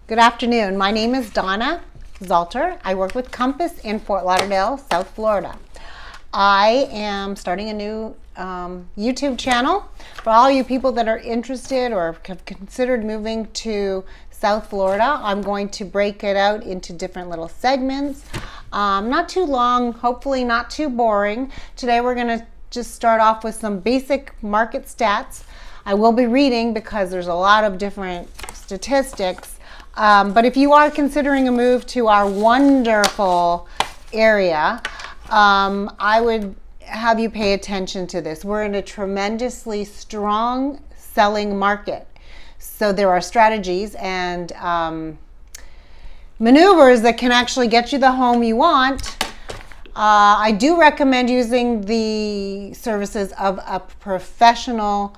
Good afternoon. My name is Donna Zalter. I work with Compass in Fort Lauderdale, South Florida. I am starting a new YouTube channel for all you people that are interested or have considered moving to South Florida. I'm going to break it out into different little segments. Not too long, hopefully not too boring. Today we're going to just start off with some basic market stats. I will be reading because there's a lot of different statistics. But if you are considering a move to our wonderful area, I would have you pay attention to this. We're in a tremendously strong selling market. So there are strategies and maneuvers that can actually get you the home you want. I do recommend using the services of a professional,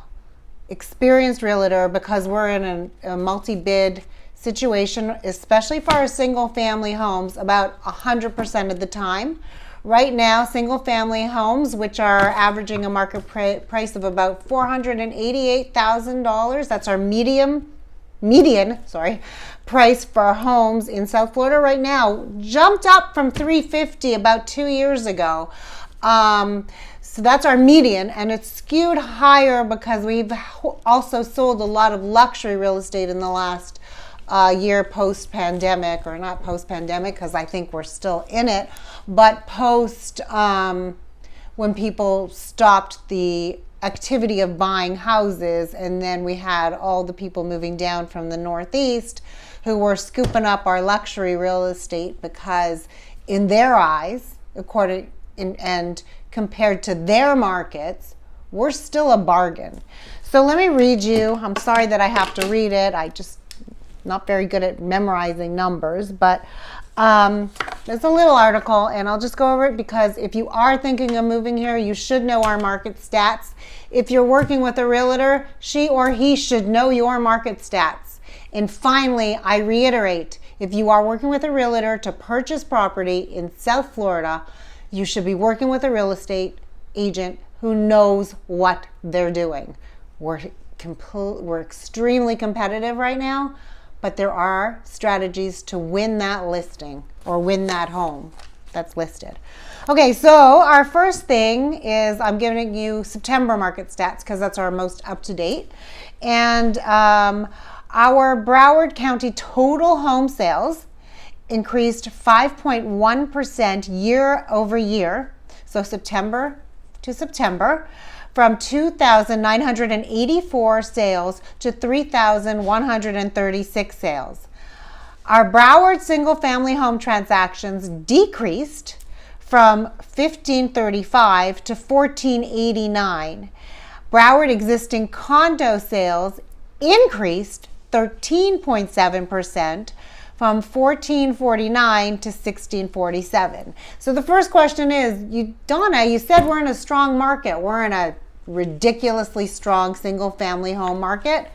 experienced realtor because we're in a multi-bid situation, especially for our single family homes, about 100% of the time. Right now, single family homes, which are averaging a market price of about $488,000, that's our median price for homes in South Florida right now, jumped up from $350 about 2 years ago. So that's our median, and it's skewed higher because we've also sold a lot of luxury real estate in the last year post-pandemic, or not post-pandemic because I think we're still in it, but post when people stopped the activity of buying houses, and then we had all the people moving down from the Northeast who were scooping up our luxury real estate because in their eyes, and compared to their markets, we're still a bargain. So let me read you. I'm sorry that I have to read it. I just not very good at memorizing numbers, but there's a little article and I'll just go over it because if you are thinking of moving here, you should know our market stats. If you're working with a realtor, she or he should know your market stats. And finally, I reiterate, if you are working with a realtor to purchase property in South Florida, you should be working with a real estate agent who knows what they're doing. We're extremely competitive right now, but there are strategies to win that listing or win that home that's listed. Okay, so our first thing is I'm giving you September market stats because that's our most up-to-date. And our Broward County total home sales increased 5.1% year over year, so September to September, from 2,984 sales to 3,136 sales. Our Broward single-family home transactions decreased from 1,535 to 1,489. Broward existing condo sales increased 13.7% from 1,449 to 1,647. So the first question is, Donna, you said we're in a strong market. We're in a ridiculously strong single-family home market.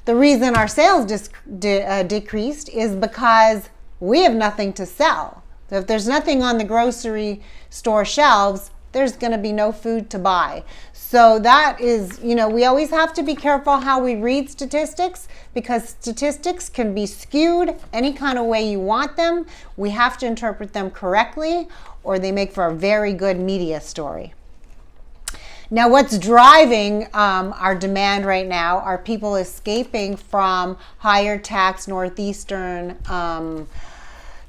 The reason our sales decreased is because we have nothing to sell. So if there's nothing on the grocery store shelves, there's going to be no food to buy. So that is, we always have to be careful how we read statistics because statistics can be skewed any kind of way you want them. We have to interpret them correctly or they make for a very good media story. Now, what's driving our demand right now are people escaping from higher tax Northeastern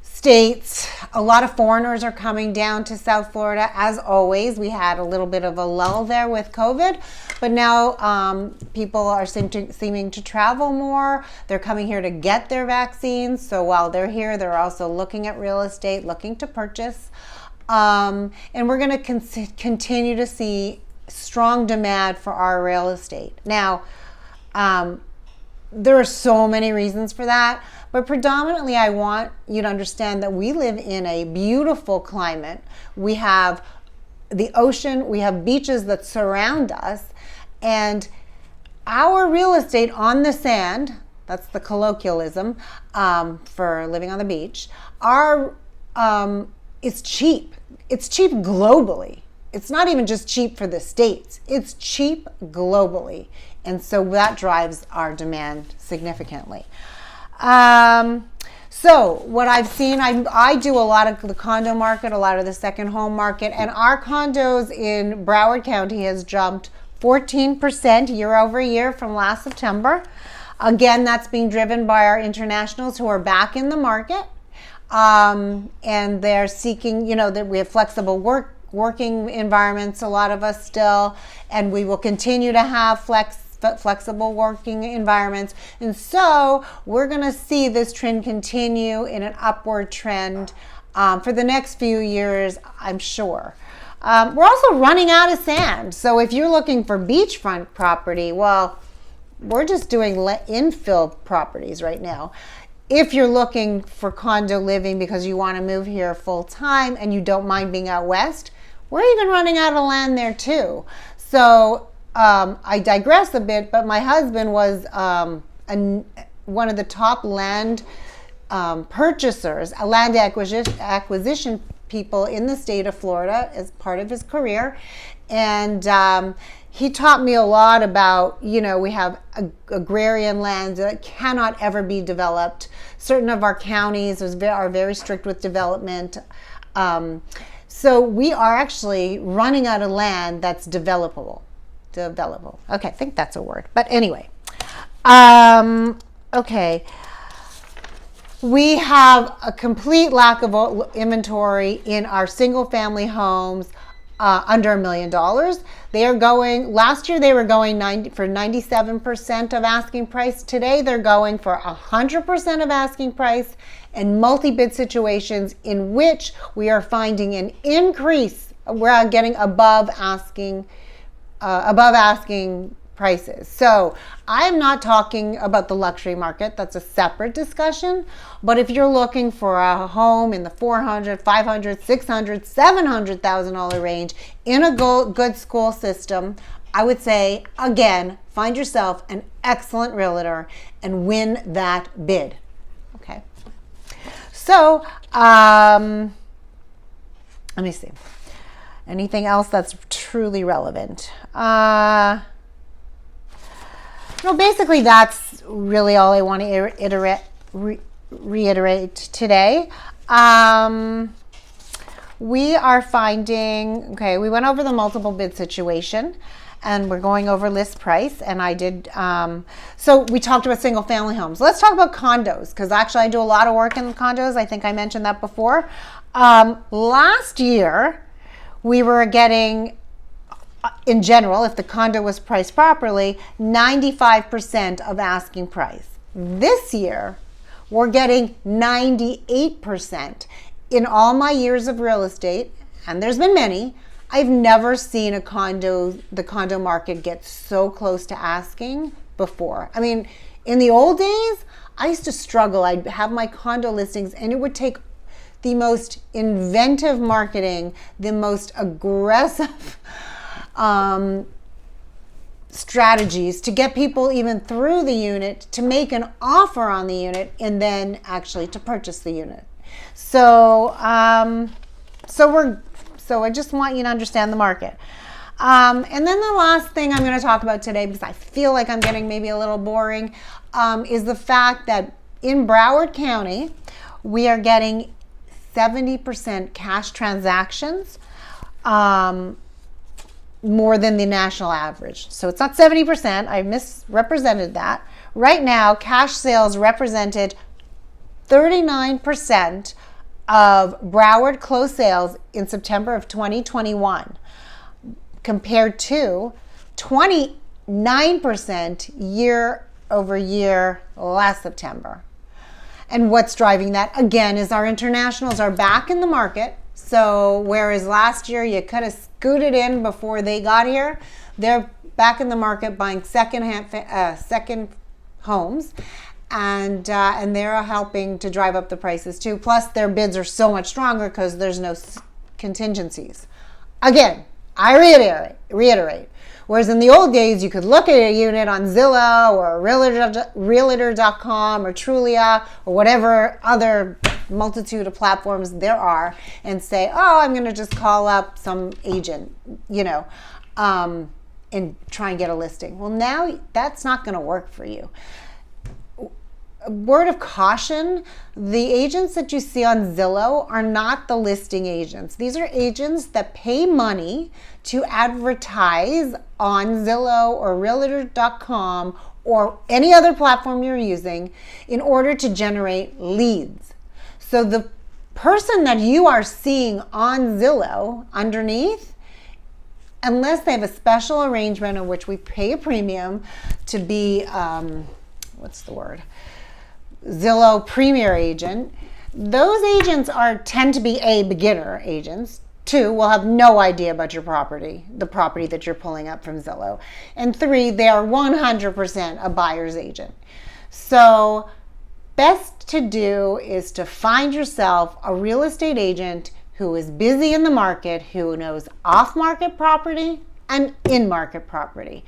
states. A lot of foreigners are coming down to South Florida. As always, we had a little bit of a lull there with COVID, but now people are seeming to travel more. They're coming here to get their vaccines. So while they're here, they're also looking at real estate, looking to purchase. And we're going to continue to see strong demand for our real estate. Now, there are so many reasons for that, but predominantly I want you to understand that we live in a beautiful climate. We have the ocean, we have beaches that surround us, and our real estate on the sand, that's the colloquialism for living on the beach, it's cheap. It's cheap globally. It's not even just cheap for the States. It's cheap globally. And so that drives our demand significantly. So what I've seen, I do a lot of the condo market, a lot of the second home market, and our condos in Broward County has jumped 14% year over year from last September. Again, that's being driven by our internationals who are back in the market. And they're seeking, that we have flexible working environments, a lot of us still, and we will continue to have flexible working environments. And so we're going to see this trend continue in an upward trend for the next few years, I'm sure. We're also running out of sand. So if you're looking for beachfront property, well, we're just doing infill properties right now. If you're looking for condo living because you want to move here full time and you don't mind being out west, we're even running out of land there too. So I digress a bit, but my husband was one of the top land purchasers, land acquisition people in the state of Florida as part of his career. And he taught me a lot about, we have agrarian lands that cannot ever be developed. Certain of our counties are very strict with development. So we are actually running out of land that's developable. Okay, I think that's a word. But anyway, okay. We have a complete lack of inventory in our single family homes under $1 million. Last year they were going for 97% of asking price. Today they're going for 100% of asking price, and multi-bid situations in which we are finding an increase. We're getting above asking prices. So I'm not talking about the luxury market. That's a separate discussion. But if you're looking for a home in the $400,000, $500,000, $600,000, $700,000 range in a good school system, I would say, again, find yourself an excellent realtor and win that bid. Okay. So let me see. Anything else that's truly relevant? Basically that's really all I want to reiterate today. We are finding, we went over the multiple bid situation and we're going over list price, and I did, so we talked about single family homes. Let's talk about condos, because actually I do a lot of work in condos. I think I mentioned that before. Last year, we were getting, in general, if the condo was priced properly, 95% of asking price. This year, we're getting 98%. In all my years of real estate, and there's been many, I've never seen the condo market get so close to asking before. I mean, in the old days, I used to struggle. I'd have my condo listings and it would take the most inventive marketing, the most aggressive strategies to get people even through the unit, to make an offer on the unit, and then actually to purchase the unit. So I just want you to understand the market. And then the last thing I'm going to talk about today, because I feel like I'm getting maybe a little boring, is the fact that in Broward County, we are getting 70% cash transactions, more than the national average. So it's not 70%. I misrepresented that. Right now, cash sales represented 39% of Broward closed sales in September of 2021, compared to 29% year over year last September. And what's driving that, again, is our internationals are back in the market. So whereas last year you could have scooted in before they got here, they're back in the market buying second homes, and they're helping to drive up the prices too. Plus their bids are so much stronger because there's no contingencies. Again, I reiterate. Whereas in the old days, you could look at a unit on Zillow or Realtor.com or Trulia or whatever other multitude of platforms there are and say, oh, I'm going to just call up some agent, and try and get a listing. Well, now that's not going to work for you. word of caution, the agents that you see on Zillow are not the listing agents. These are agents that pay money to advertise on Zillow or Realtor.com or any other platform you're using in order to generate leads. So the person that you are seeing on Zillow underneath, unless they have a special arrangement in which we pay a premium to be, Zillow Premier Agent, those agents tend to be A, beginner agents. 2, will have no idea about your property, the property that you're pulling up from Zillow. And 3, they are 100% a buyer's agent. So best to do is to find yourself a real estate agent who is busy in the market, who knows off-market property and in-market property.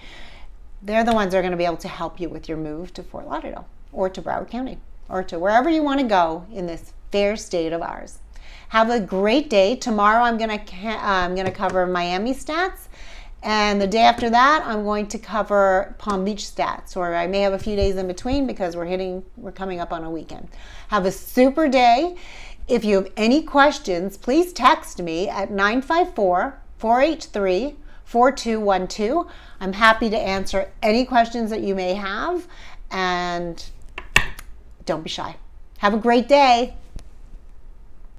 They're the ones that are going to be able to help you with your move to Fort Lauderdale or to Broward County or to wherever you want to go in this fair state of ours. Have a great day. Tomorrow I'm going to cover Miami stats, and the day after that I'm going to cover Palm Beach stats, or I may have a few days in between because we're coming up on a weekend. Have a super day. If you have any questions, please text me at 954-483-4212. I'm happy to answer any questions that you may have, and don't be shy. Have a great day.